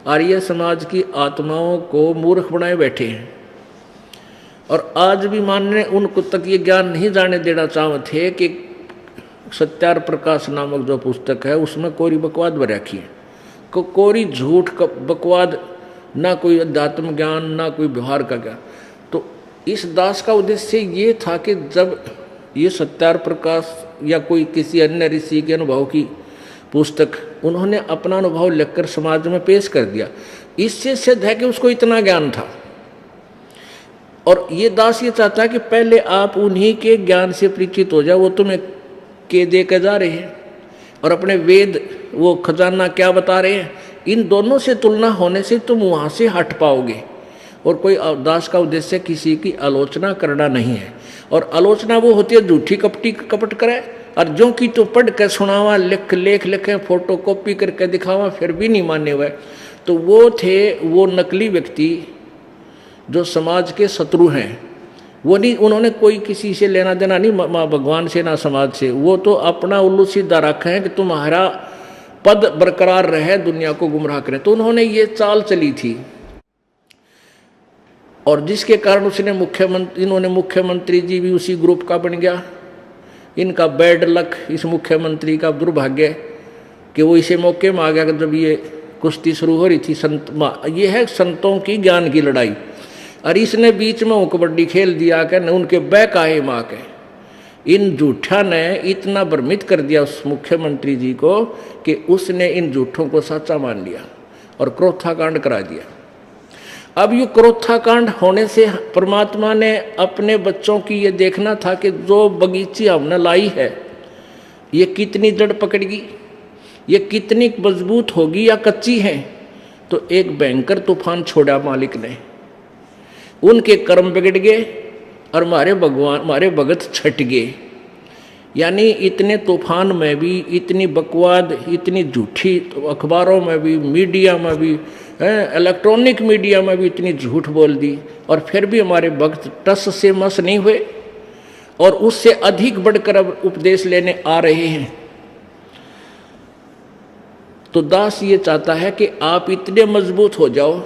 आर्य समाज की आत्माओं को मूर्ख बनाए बैठे हैं। और आज भी मानने उनको तक ये ज्ञान नहीं जाने देना चाहते थे कि सत्यार प्रकाश नामक जो पुस्तक है उसमें कोरी बकवाद भर रखी है, कोरी झूठ का बकवाद, ना कोई अध्यात्म ज्ञान ना कोई व्यवहार का ज्ञान। तो इस दास का उद्देश्य ये था कि जब ये सत्यार प्रकाश या कोई किसी अन्य ऋषि के अनुभव की पुस्तक उन्होंने अपना अनुभव लिखकर समाज में पेश कर दिया, इससे सिद्ध है कि उसको इतना ज्ञान था। और ये दास ये चाहता है कि पहले आप उन्हीं के ज्ञान से परिचित हो जाओ, वो तुम्हें के दे के जा रहे हैं और अपने वेद वो खजाना क्या बता रहे हैं, इन दोनों से तुलना होने से तुम वहाँ से हट पाओगे। और कोई दास का उद्देश्य किसी की आलोचना करना नहीं है, और आलोचना वो होती है झूठी कपटी कपट करे, और जो कि तो पढ़ कर सुनावा, लिख लेख लिखे, फोटो कॉपी करके दिखावा, फिर भी नहीं माने हुए। तो वो थे वो नकली व्यक्ति जो समाज के शत्रु हैं। वो नहीं, उन्होंने कोई किसी से लेना देना नहीं, भगवान से ना समाज से। वो तो अपना उल्लू सीधा रखे हैं कि तुम्हारा पद बरकरार रहे, दुनिया को गुमराह करें। तो उन्होंने ये चाल चली थी, और जिसके कारण उसने इन्होंने मुख्यमंत्री जी भी उसी ग्रुप का बन गया। इनका बैड लक, इस मुख्यमंत्री का दुर्भाग्य कि वो इसे मौके में आ गया जब ये कुश्ती शुरू हो रही थी। ये है संतों की ज्ञान की लड़ाई, और इसने बीच में वो कबड्डी खेल दिया कि उनके बैक आए माँ के। इन झूठा ने इतना भ्रमित कर दिया उस मुख्यमंत्री जी को कि उसने इन झूठों को सच्चा मान लिया और क्रोधाकांड करा दिया। अब ये क्रोधाकांड होने से परमात्मा ने अपने बच्चों की ये देखना था कि जो बगीची हमने लाई है ये कितनी जड़ पकड़ेगी, ये कितनी मजबूत होगी या कच्ची है। तो एक भयंकर तूफान छोड़ा मालिक ने, उनके कर्म बिगड़ गए और हमारे भगत छट गए। यानी इतने तूफान में भी इतनी बकवाद, इतनी झूठी, तो अखबारों में भी, मीडिया में भी, इलेक्ट्रॉनिक मीडिया में भी इतनी झूठ बोल दी, और फिर भी हमारे भक्त टस से मस नहीं हुए, और उससे अधिक बढ़कर अब उपदेश लेने आ रहे हैं। तो दास ये चाहता है कि आप इतने मजबूत हो जाओ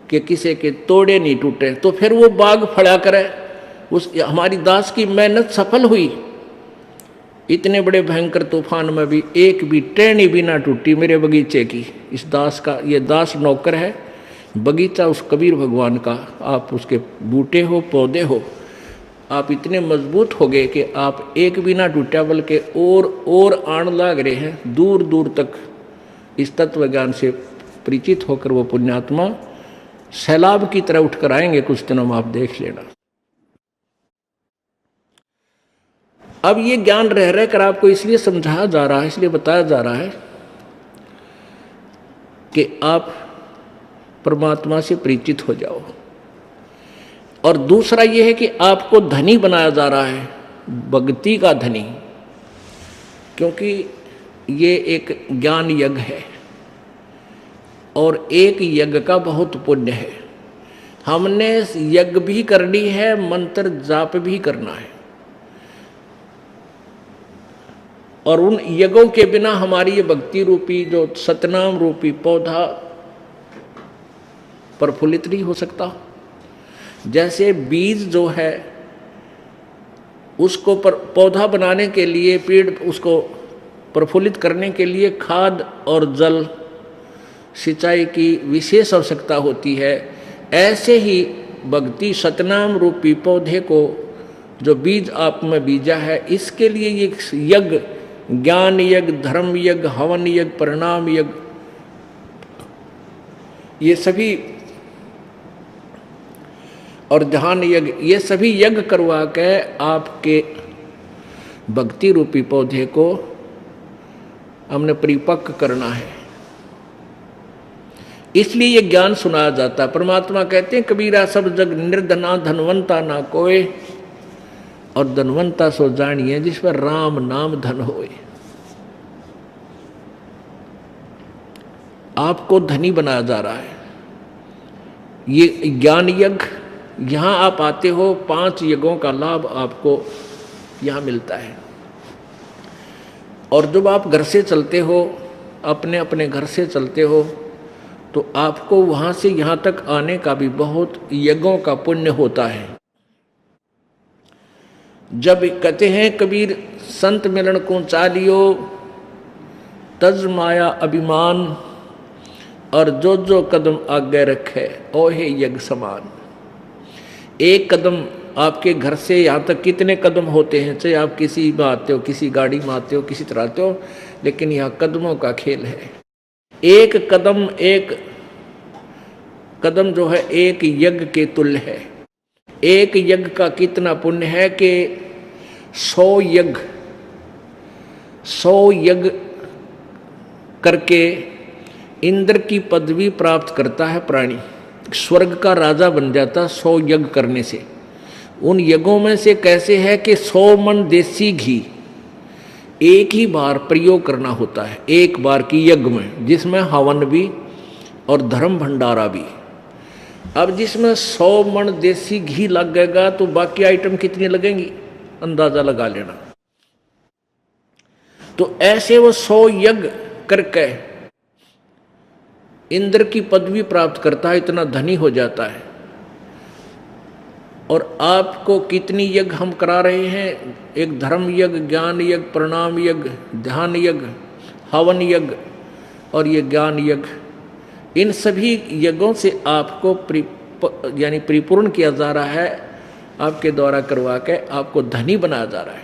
कि किसी के तोड़े नहीं टूटे, तो फिर वो बाग फड़ा करे। उस हमारी दास की मेहनत सफल हुई। इतने बड़े भयंकर तूफान में भी एक भी टहनी भी ना टूटी मेरे बगीचे की। इस दास का, ये दास नौकर है, बगीचा उस कबीर भगवान का। आप उसके बूटे हो, पौधे हो, आप इतने मजबूत हो गए कि आप एक भी ना टूटा, बल्कि और आण लाग रहे हैं। दूर दूर तक इस तत्व ज्ञान से परिचित होकर वो पुण्यात्मा सैलाब की तरह उठकर आएंगे कुछ दिनों में, आप देख लेना। अब ये ज्ञान रह रहकर आपको इसलिए समझाया जा रहा है, इसलिए बताया जा रहा है कि आप परमात्मा से परिचित हो जाओ। और दूसरा ये है कि आपको धनी बनाया जा रहा है, भक्ति का धनी, क्योंकि ये एक ज्ञान यज्ञ है और एक यज्ञ का बहुत पुण्य है। हमने यज्ञ भी करनी है, मंत्र जाप भी करना है, और उन यज्ञों के बिना हमारी ये भक्ति रूपी जो सतनाम रूपी पौधा प्रफुल्लित नहीं हो सकता। जैसे बीज जो है उसको पौधा बनाने के लिए, पेड़ उसको प्रफुल्लित करने के लिए खाद और जल, सिंचाई की विशेष आवश्यकता होती है। ऐसे ही भक्ति सतनाम रूपी पौधे को, जो बीज आप में बीजा है, इसके लिए ये यज्ञ, ज्ञान यज्ञ, धर्म यज्ञ, हवन यज्ञ, परिणाम यज्ञ, ये सभी, और ध्यान यज्ञ, ये सभी यज्ञ करवा के आपके भक्ति रूपी पौधे को हमने परिपक्व करना है। इसलिए ये ज्ञान सुनाया जाता है। परमात्मा कहते हैं कबीरा सब जग निर्धना धनवंता ना कोय, और धनवंता सो जानिए जिस पर राम नाम धन होए। आपको धनी बनाया जा रहा है। ये ज्ञान यज्ञ, यहाँ आप आते हो, 5 यज्ञों का लाभ आपको यहाँ मिलता है। और जब आप घर से चलते हो, अपने अपने घर से चलते हो, तो आपको वहाँ से यहाँ तक आने का भी बहुत यज्ञों का पुण्य होता है। जब कहते हैं कबीर संत मिलन को चालियो तज माया अभिमान, और जो कदम आगे रखे ओहे यज्ञ समान। एक कदम आपके घर से यहाँ तक कितने कदम होते हैं, चाहे आप किसी में आते हो, किसी गाड़ी में आते हो, किसी तरह आते हो, लेकिन यहाँ कदमों का खेल है। एक कदम जो है एक यज्ञ के तुल्य है। एक यज्ञ का कितना पुण्य है कि 100 यज्ञ करके इंद्र की पदवी प्राप्त करता है प्राणी, स्वर्ग का राजा बन जाता 100 यज्ञ करने से। उन यज्ञों में से कैसे है कि 100 मन देसी घी एक ही बार प्रयोग करना होता है, एक बार की यज्ञ में, जिसमें हवन भी और धर्म भंडारा भी। अब जिसमें 100 मन देसी घी लगेगा तो बाकी आइटम कितनी लगेंगी, अंदाजा लगा लेना। तो ऐसे वो 100 यज्ञ करके इंद्र की पदवी प्राप्त करता है, इतना धनी हो जाता है। और आपको कितनी यज्ञ हम करा रहे हैं, एक धर्म यज्ञ, ज्ञान यज्ञ, प्रणाम यज्ञ, ध्यान यज्ञ, हवन यज्ञ और ये ज्ञान यज्ञ, इन सभी यज्ञों से आपको यानी परिपूर्ण किया जा रहा है, आपके द्वारा करवा के आपको धनी बनाया जा रहा है।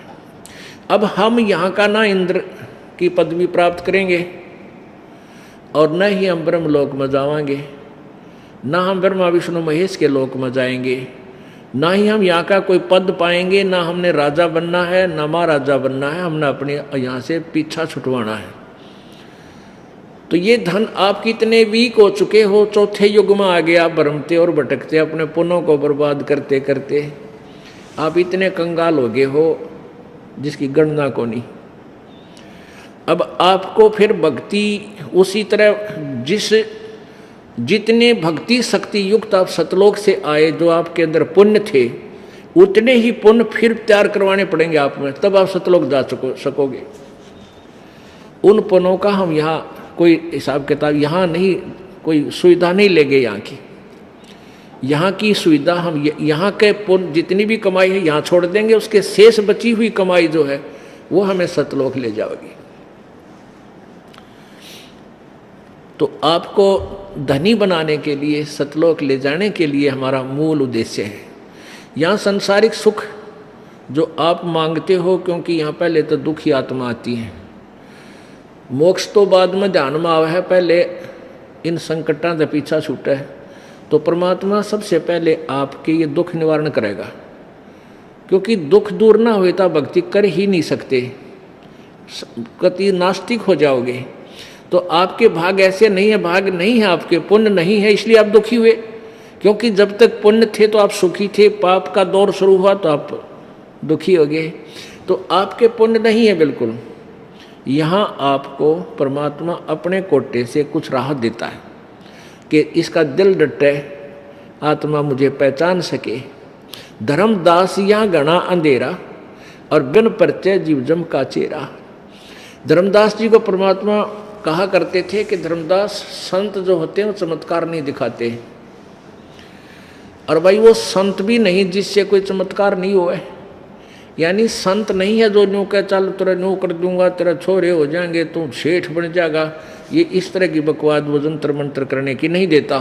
अब हम यहाँ का ना इंद्र की पदवी प्राप्त करेंगे और न ही हम ब्रह्मलोक में जाएंगे, ना हम ब्रह्मा विष्णु महेश के लोक में जाएंगे, ना ही हम यहाँ का कोई पद पाएंगे, ना हमने राजा बनना है, ना महाराजा बनना है, हमने अपने यहाँ से पीछा छुटवाना है। तो ये धन आप कितने वीक हो चुके हो, चौथे युग में आ गया, भ्रमते और भटकते अपने पुण्यों को बर्बाद करते करते आप इतने कंगाल हो गए हो जिसकी गणना को नहीं। अब आपको फिर भक्ति उसी तरह जितने भक्ति शक्ति युक्त आप सतलोक से आए, जो आपके अंदर पुण्य थे, उतने ही पुण्य फिर तैयार करवाने पड़ेंगे आप में, तब आप सतलोक जा सकोगे। उन पुण्यों का हम यहाँ कोई हिसाब किताब यहाँ नहीं, कोई सुविधा नहीं लेंगे। यहाँ की सुविधा हम यहाँ के पुण्य जितनी भी कमाई है यहाँ छोड़ देंगे, उसके शेष बची हुई कमाई जो है वो हमें सतलोक ले जाएगी। तो आपको धनी बनाने के लिए, सतलोक ले जाने के लिए हमारा मूल उद्देश्य है। यहाँ सांसारिक सुख जो आप मांगते हो, क्योंकि यहाँ पहले तो दुखी आत्मा आती है, मोक्ष तो बाद में ध्यान में आवा है, पहले इन संकटां से पीछा छूटा है। तो परमात्मा सबसे पहले आपके ये दुख निवारण करेगा, क्योंकि दुख दूर ना हुए तो भक्ति कर ही नहीं सकते, कति नास्तिक हो जाओगे। तो आपके भाग ऐसे नहीं है, भाग नहीं है आपके, पुण्य नहीं है, इसलिए आप दुखी हुए। क्योंकि जब तक पुण्य थे तो आप सुखी थे, पाप का दौर शुरू हुआ तो आप दुखी हो गए। तो आपके पुण्य नहीं है बिल्कुल। यहाँ आपको परमात्मा अपने कोटे से कुछ राहत देता है कि इसका दिल डटे, आत्मा मुझे पहचान सके। धर्मदास यहाँ घना अंधेरा और बिन परिचय जीव जम का चेहरा। धर्मदास जी को परमात्मा कहा करते थे कि धर्मदास, संत जो होते हैं वो चमत्कार नहीं दिखाते, और भाई वो संत भी नहीं जिससे कोई चमत्कार नहीं हुआ है। यानी संत नहीं है जो न्यू कह चल तेरा न्यू कर दूंगा, तेरा छोरे हो जाएंगे, तू सेठ बन जाएगा, ये इस तरह की बकवाद वो जंतर मंत्र करने की नहीं देता।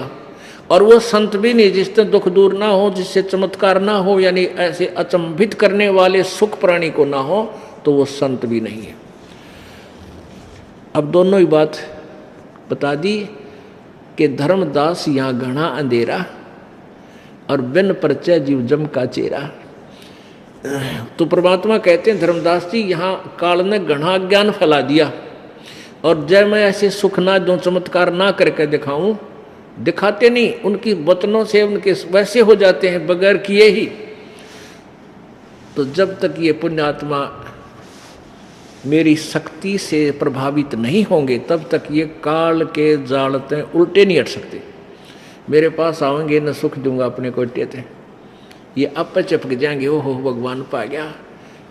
और वो संत भी नहीं जिससे दुख दूर ना हो, जिससे चमत्कार ना हो, यानी ऐसे अचंभित करने वाले सुख प्राणी को ना हो, तो वो संत भी नहीं है। अब दोनों ही बात बता दी कि धर्मदास यहाँ घना अंधेरा और बिन परिचय जीव जम का चेहरा। तो परमात्मा कहते हैं धर्मदास जी, यहाँ काल ने घना ज्ञान फैला दिया, और जब मैं ऐसे सुख ना दूं, चमत्कार ना करके दिखाऊं, दिखाते नहीं, उनकी वचनों से उनके वैसे हो जाते हैं बगैर किए ही। तो जब तक ये पुण्यात्मा मेरी शक्ति से प्रभावित नहीं होंगे, तब तक ये काल के जालते उल्टे नहीं हट सकते। मेरे पास आएंगे न सुख दूंगा अपने कोटे थे, ये अब चपक जाएंगे, ओहो भगवान पा गया,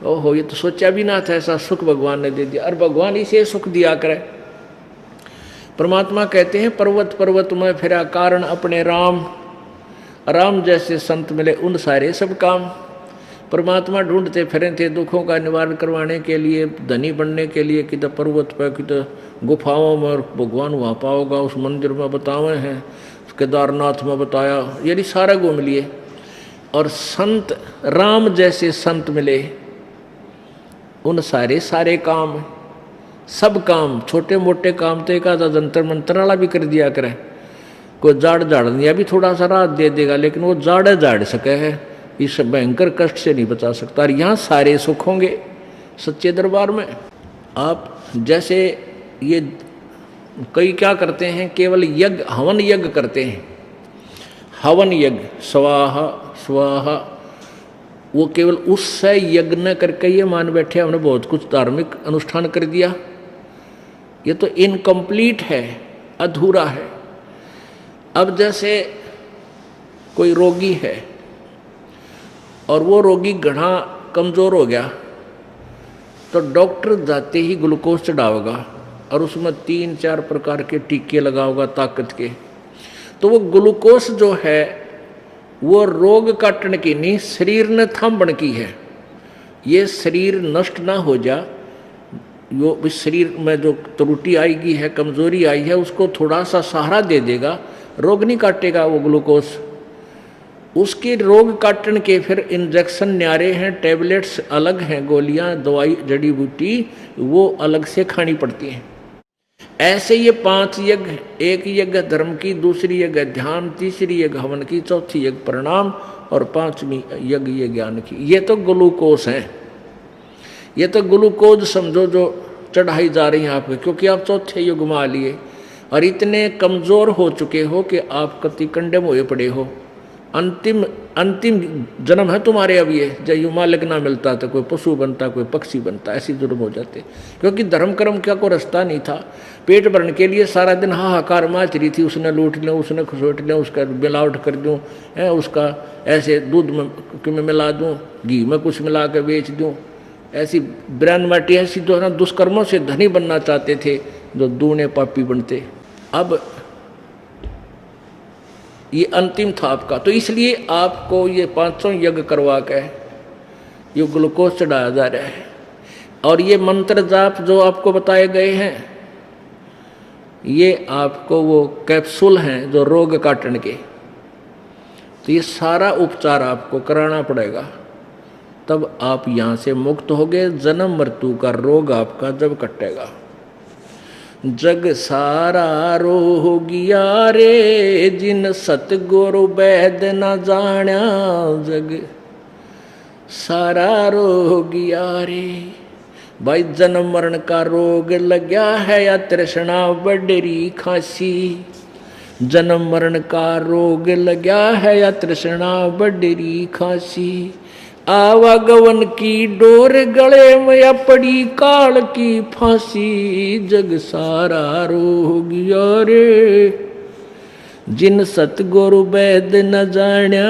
ओहो ये तो सोचा भी ना था ऐसा सुख भगवान ने दे दिया, और भगवान इसे सुख दिया करे। परमात्मा कहते हैं पर्वत पर्वत में फिरा कारण अपने राम, राम जैसे संत मिले उन सारे सब काम। परमात्मा ढूंढते फिरे थे दुखों का निवारण करवाने के लिए, धनी बनने के लिए, कि तो पर्वत पर, कि तो गुफाओं में, भगवान वहाँ पाओगा, उस मंदिर में बतावे हैं, केदारनाथ में बताया, यानी सारा घूम लिए। और संत राम जैसे संत मिले उन सारे काम, सब काम, छोटे मोटे काम तो एक आधा जंतर मंत्र वाला भी कर दिया करे, कोई जाड़ दिया भी थोड़ा सा राहत दे देगा, लेकिन वो झाड़ सके है, इस भयंकर कष्ट से नहीं बचा सकता। और यहाँ सारे सुख होंगे सच्चे दरबार में। आप जैसे ये कई क्या करते हैं, केवल यज्ञ हवन यज्ञ करते हैं, हवन यज्ञ स्वाहा स्वाहा, वो केवल उससे यज्ञ न करके ये मान बैठे हमने बहुत कुछ धार्मिक अनुष्ठान कर दिया। ये तो इनकम्प्लीट है, अधूरा है। अब जैसे कोई रोगी है और वो रोगी घना कमज़ोर हो गया, तो डॉक्टर जाते ही ग्लूकोज चढ़ाओगा और उसमें 3-4 प्रकार के टीके लगाओगा ताकत के। तो वो ग्लूकोज जो है वो रोग काटने की नहीं, शरीर ने थामबन की है। ये शरीर नष्ट ना हो जा, यो इस शरीर में जो त्रुटि आएगी है, कमजोरी आई है, उसको थोड़ा सा सहारा दे देगा, रोग नहीं काटेगा वो ग्लूकोज। उसके रोग काटने के फिर इंजेक्शन न्यारे हैं, टैबलेट्स अलग हैं, गोलियां, दवाई, जड़ी बूटी वो अलग से खानी पड़ती हैं। ऐसे ये 5 यज्ञ, एक यज्ञ धर्म की, दूसरी यज्ञ ध्यान, तीसरी यज्ञ हवन की, चौथी यज्ञ प्रणाम और 5वीं यज्ञ ये ज्ञान की। ये तो ग्लूकोज हैं, ये तो ग्लूकोज समझो जो चढ़ाई जा रही है आपके, क्योंकि आप चौथे युग में आ लिए और इतने कमज़ोर हो चुके हो कि आप कति कंडम हुए पड़े हो। अंतिम जन्म है तुम्हारे अब ये, जब यू मालिक ना मिलता तो कोई पशु बनता, कोई पक्षी बनता, ऐसी जुर्म हो जाते। क्योंकि धर्म कर्म क्या को रास्ता नहीं था। पेट भरने के लिए सारा दिन हाहाकार मच रही थी, उसने लूट लिया, उसने खसोट लिया, उसका मिलावट कर दूँ, उसका ऐसे दूध में मिला दूँ, घी में कुछ मिला कर बेच दूँ, ऐसी ब्रान माटी, ऐसी जो है ना दुष्कर्मों से धनी बनना चाहते थे, जो दूने पापी बनते। अब ये अंतिम था आपका, तो इसलिए आपको ये 500 यज्ञ करवा के ये ग्लूकोज चढ़ाया जा रहा है। और ये मंत्र जाप जो आपको बताए गए हैं, ये आपको वो कैप्सूल हैं जो रोग काटने के, तो ये सारा उपचार आपको कराना पड़ेगा, तब आप यहाँ से मुक्त होगे। जन्म मृत्यु का रोग आपका जब कटेगा। जग सारा रोगिया रे, जिन सतगुरु वैद न जाण्या, जग सारा रोगिया रे। भाई जन्म मरण का रोग लग्या है या तृष्णा बडरी खांसी, जन्म मरण का रोग लग्या है या तृष्णा बडरी खांसी। आवागवन की डोर गले में या पड़ी काल की फांसी, जग सारा रोगिया रे, जिन सतगुरु वैद न जाण्या,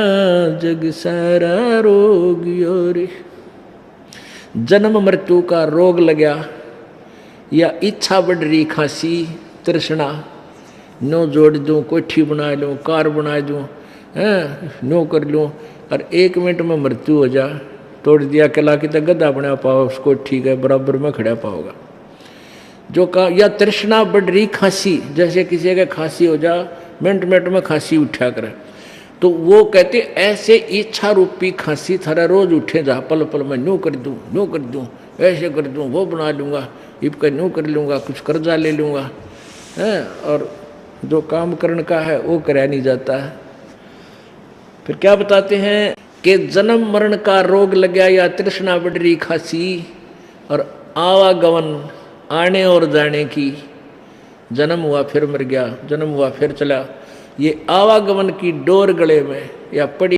जग सारा रोगिया रे। जन्म मृत्यु का रोग लगा या इच्छा बढ़ रही, खांसी, तृष्णा, नो जोड़ दूँ, कोठी बना लूँ, कार बना दूँ, नो कर लूँ, और 1 मिनट में मृत्यु हो जा, तोड़ दिया किला की तो गद्दा बना पाओ, उसको ठीक है बराबर में खड़ा पाओगा। जो का या तृष्णा बढ़ रही, खांसी, जैसे किसी का खांसी हो जा, मिनट मिनट में खांसी उठा करे, तो वो कहते ऐसे इच्छा रूपी खांसी थारा रोज उठे जा, पल पल में न्यू कर दूँ, न्यू कर दूँ, ऐसे कर दूँ, वो बना लूँगा, इब न्यू कर लूँगा, कुछ कर्जा ले लूँगा, और जो काम करने का है वो कराया नहीं जाता है। फिर क्या बताते हैं कि जन्म मरण का रोग लग गया या तृष्णा बढ़ रही, खांसी और आवागमन, आने और जाने की, जन्म हुआ फिर मर गया, जन्म हुआ फिर चला, ये आवागमन की डोर गले में या पड़ी